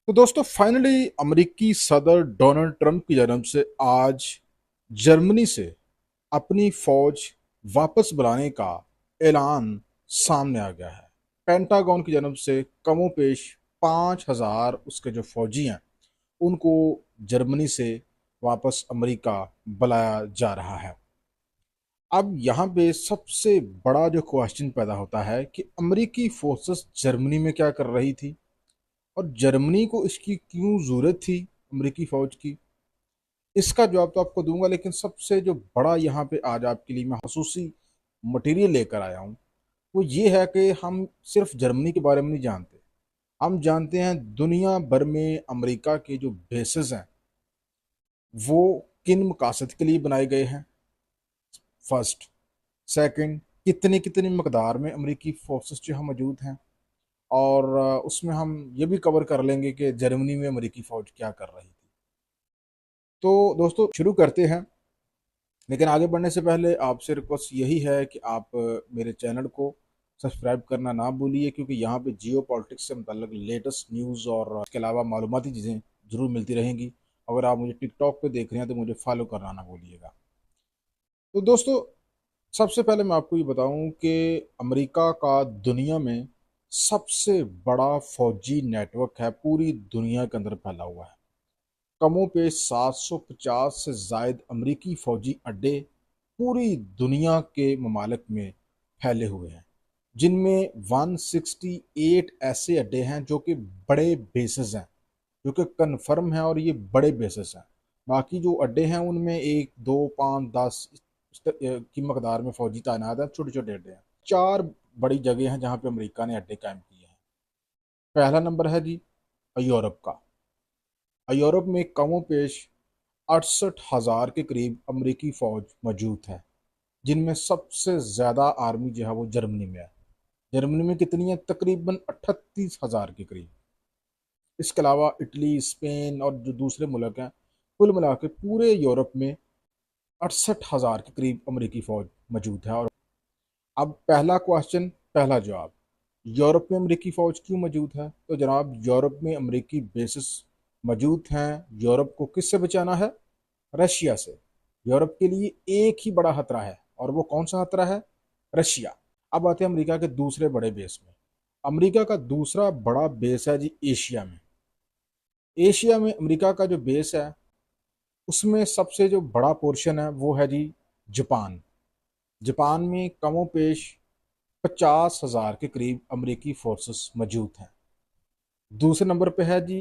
तो दोस्तों फाइनली अमेरिकी सदर डोनाल्ड ट्रंप की जन्म से आज जर्मनी से अपनी फौज वापस बुलाने का ऐलान सामने आ गया है। पेंटागन की जन्म से कमोपेश 5,000 उसके जो फौजी हैं उनको जर्मनी से वापस अमेरिका बुलाया जा रहा है। अब यहाँ पे सबसे बड़ा जो क्वेश्चन पैदा होता है कि अमेरिकी फोर्सेस जर्मनी में क्या कर रही थी और जर्मनी को इसकी क्यों जरूरत थी अमेरिकी फौज की। इसका जवाब तो आपको दूंगा, लेकिन सबसे जो बड़ा यहाँ पे आज आपके लिए मैं खसूसी मटेरियल लेकर आया हूँ वो ये है कि हम सिर्फ जर्मनी के बारे में नहीं जानते। हम जानते हैं दुनिया भर में अमेरिका के जो बेसेस हैं वो किन मकासद के लिए बनाए गए हैं, फर्स्ट। सेकंड, कितने कितनी मकदार में अमेरिकी फोर्सेस जो है मौजूद हैं। और उसमें हम ये भी कवर कर लेंगे कि जर्मनी में अमेरिकी फौज क्या कर रही थी। तो दोस्तों शुरू करते हैं, लेकिन आगे बढ़ने से पहले आपसे रिक्वेस्ट यही है कि आप मेरे चैनल को सब्सक्राइब करना ना भूलिए, क्योंकि यहाँ पे जियो पॉलिटिक्स से मतलब लेटेस्ट न्यूज़ और इसके अलावा मालूमाती चीज़ें ज़रूर मिलती रहेंगी। अगर आप मुझे टिकटॉक पे देख रहे हैं तो मुझे फॉलो करना ना भूलिएगा। तो दोस्तों सबसे पहले मैं आपको ये बताऊं कि अमेरिका का दुनिया में सबसे बड़ा फौजी नेटवर्क है, पूरी दुनिया के अंदर फैला हुआ है। कमों पे 750 से जायद अमेरिकी फौजी अड्डे पूरी दुनिया के ममालिक में फैले हुए हैं, जिनमें 168 ऐसे अड्डे हैं जो कि बड़े बेसिस हैं, जो कि कन्फर्म है और ये बड़े बेसिस हैं। बाकी जो अड्डे हैं उनमें 1 2 5 10 की मकदार में फौजी तैनात हैं, छोटे छोटे अड्डे हैं। चार बड़ी जगह हैं जहाँ पे अमेरिका ने अड्डे कायम किए हैं। पहला नंबर है जी यूरोप का। यूरोप में कमों पेश 68,000 के करीब अमेरिकी फौज मौजूद है, जिनमें सबसे ज़्यादा आर्मी जो है वो जर्मनी में है। जर्मनी में कितनी है? तकरीबन 38,000 के करीब। इसके अलावा इटली, स्पेन और जो दूसरे मुल्क हैं, कुल मिला के पूरे यूरोप में 68,000 के करीब अमेरिकी फौज मौजूद है। और अब पहला क्वेश्चन, पहला जवाब, यूरोप में अमेरिकी फौज क्यों मौजूद है? तो जनाब, यूरोप में अमेरिकी बेसिस मौजूद हैं। यूरोप को किससे बचाना है? रशिया से। यूरोप के लिए एक ही बड़ा खतरा है, और वो कौन सा खतरा है? रशिया। अब आते हैं अमेरिका के दूसरे बड़े बेस में। अमेरिका का दूसरा बड़ा बेस है जी एशिया में। एशिया में अमेरिका का जो बेस है उसमें सबसे जो बड़ा पोर्शन है वो है जी जापान। जापान में कमों पेश 50,000 के करीब अमेरिकी फोर्सेस मौजूद हैं। दूसरे नंबर पे है जी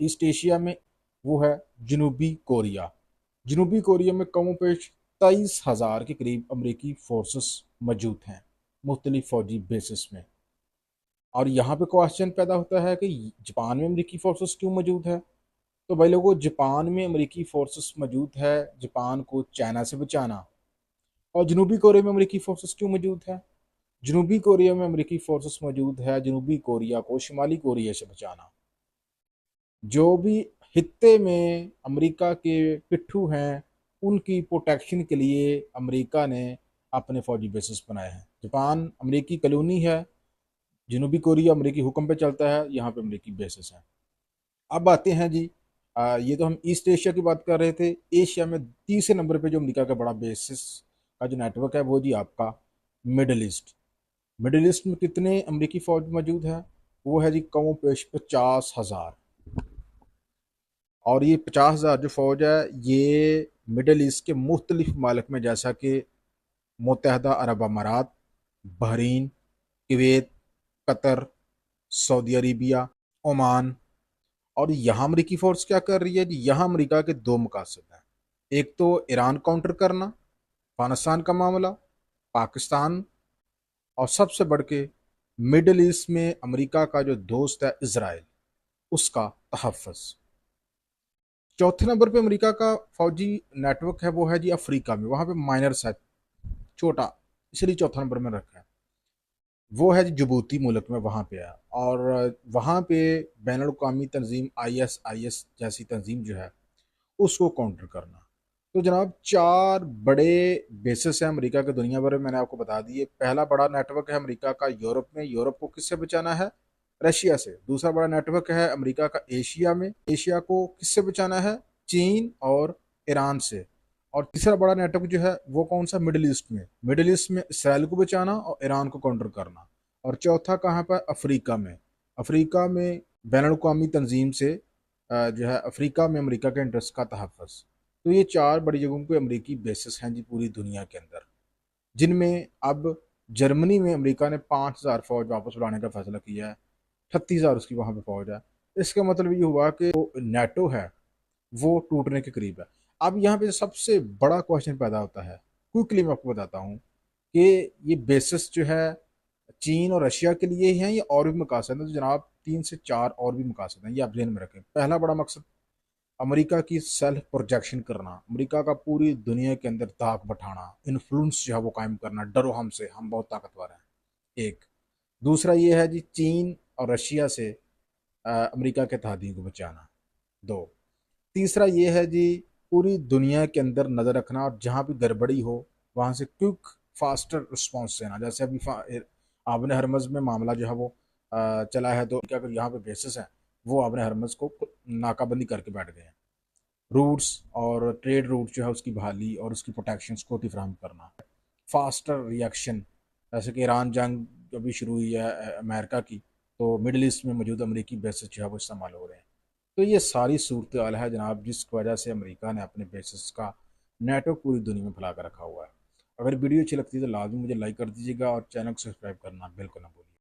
ईस्ट एशिया में, वो है जनूबी कोरिया। जनूबी कोरिया में कमों पेश 23,000 के करीब अमेरिकी फोर्सेस मौजूद हैं, मुख्तलिफ फौजी बेसिस में। और यहाँ पे क्वेश्चन पैदा होता है कि जापान में अमेरिकी फोर्सेस क्यों मौजूद है? तो भाई लोगों, जापान में अमेरिकी फोर्सेस मौजूद है जापान को चाइना से बचाना। और जनूबी कोरिया में अमेरिकी फोर्सेस क्यों मौजूद है? जनूबी कोरिया में अमेरिकी फोर्सेस मौजूद है जनूबी कोरिया को शुमाली कोरिया से बचाना। जो भी हित्ते में अमेरिका के पिट्ठू हैं उनकी प्रोटेक्शन के लिए अमेरिका ने अपने फौजी बेसिस बनाए हैं। जापान अमेरिकी कॉलोनी है, जनूबी कोरिया अमेरिकी हुक्म पे चलता है, यहाँ पे अमेरिकी बेसिस है। अब आते हैं जी, ये तो हम ईस्ट एशिया की बात कर रहे थे। एशिया में तीसरे नंबर पे जो अमेरिका का बड़ा बेसिस का जो नेटवर्क है वो जी आपका मिडल ईस्ट। मिडिल ईस्ट में कितने अमेरिकी फौज मौजूद है? वो है जी कमों पेश 50,000। और ये 50,000 जो फौज है ये मिडिल ईस्ट के मुख्तलिफ मालिक में, जैसा कि मुत्तहदा अरब अमारात, Bahrain, Kuwait, Qatar, Saudi Arabia, Oman. और यहाँ अमेरिकी फोर्स क्या कर रही है जी? यहाँ अमेरिका के दो मकासद हैं। एक तो ईरान काउंटर करना, अफगानिस्तान का मामला, पाकिस्तान, और सबसे बढ़ के मिडल ईस्ट में अमेरिका का जो दोस्त है इसराइल, उसका तहफ़्फ़ुज़। चौथे नंबर पे अमेरिका का फौजी नेटवर्क है वो है जी अफ्रीका में, वहाँ पे माइनर्स है, छोटा, इसलिए चौथा नंबर में रखा है। वो है जी जिबूती मुल्क में, वहाँ पे है। और वहाँ पे बैनुल अक़वामी तंजीम ISIS जैसी तंजीम जो है उसको काउंटर करना। तो जनाब, चार बड़े बेसिस हैं अमेरिका के दुनिया भर में, मैंने आपको बता दिए। पहला बड़ा नेटवर्क है अमेरिका का यूरोप में। यूरोप को किससे बचाना है? रशिया से। दूसरा बड़ा नेटवर्क है अमेरिका का एशिया में, एशिया को किससे बचाना है, चीन और ईरान से। और तीसरा बड़ा नेटवर्क जो है वो कौन सा, मिडिल ईस्ट में, मिडिल ईस्ट में इसराइल को बचाना और ईरान को काउंटर करना। और चौथा कहाँ पर, अफ्रीका में, अफ्रीका में बैन अवी तंजीम से जो है अफ्रीका में अमेरिका के इंटरेस्ट का तहफ़्फ़ुज़। तो ये चार बड़ी जगहों पे अमेरिकी बेसिस हैं जी पूरी दुनिया के अंदर, जिनमें अब जर्मनी में अमेरिका ने 5,000 फौज वापस बुलाने का फैसला किया है, 38,000 उसकी वहाँ पे फौज है। इसका मतलब ये हुआ कि जो नेटो है वो टूटने के करीब है। अब यहाँ पे सबसे बड़ा क्वेश्चन पैदा होता है, क्विकली मैं आपको बताता हूँ कि ये बेसिस जो है चीन और रशिया के लिए ही हैं या और भी मकासद हैं। तो जनाब 3 से 4 और भी मकासद हैं, ये आप ध्यान में रखें। पहला बड़ा मकसद अमेरिका की सेल्फ प्रोजेक्शन करना, अमेरिका का पूरी दुनिया के अंदर दाग बैठाना, इन्फ्लुएंस जो है वो कायम करना, डरो हमसे, हम बहुत ताकतवर हैं, एक। दूसरा ये है जी चीन और रशिया से अमेरिका के तहदीद को बचाना, दो। तीसरा ये है जी पूरी दुनिया के अंदर नज़र रखना और जहाँ भी गड़बड़ी हो वहाँ से क्विक फास्टर रिस्पॉन्स देना। जैसे अभी आबन हरमज़ में मामला जो है वो चला है, तो क्या अगर यहाँ पे बेसिस है वो आबन हरमज़ को नाकाबंदी करके बैठ गए हैं। रूट्स और ट्रेड रूट जो है उसकी बहाली और उसकी प्रोटेक्शन सिक्योरिटी फ्राहम करना, फास्टर रिएक्शन। जैसे कि ईरान जंग अभी शुरू हुई है अमेरिका की, तो मिडिल ईस्ट में मौजूद अमरीकी बेसिस जो है वो इस्तेमाल हो रहे हैं। तो ये सारी सूरत हाल है जनाब जिस वजह से अमेरिका ने अपने बेसिस का नेटवर्क पूरी दुनिया में फैला कर रखा हुआ है। अगर वीडियो अच्छी लगती है तो लाजमी मुझे लाइक कर दीजिएगा और चैनल को सब्सक्राइब करना बिल्कुल ना भूलिए।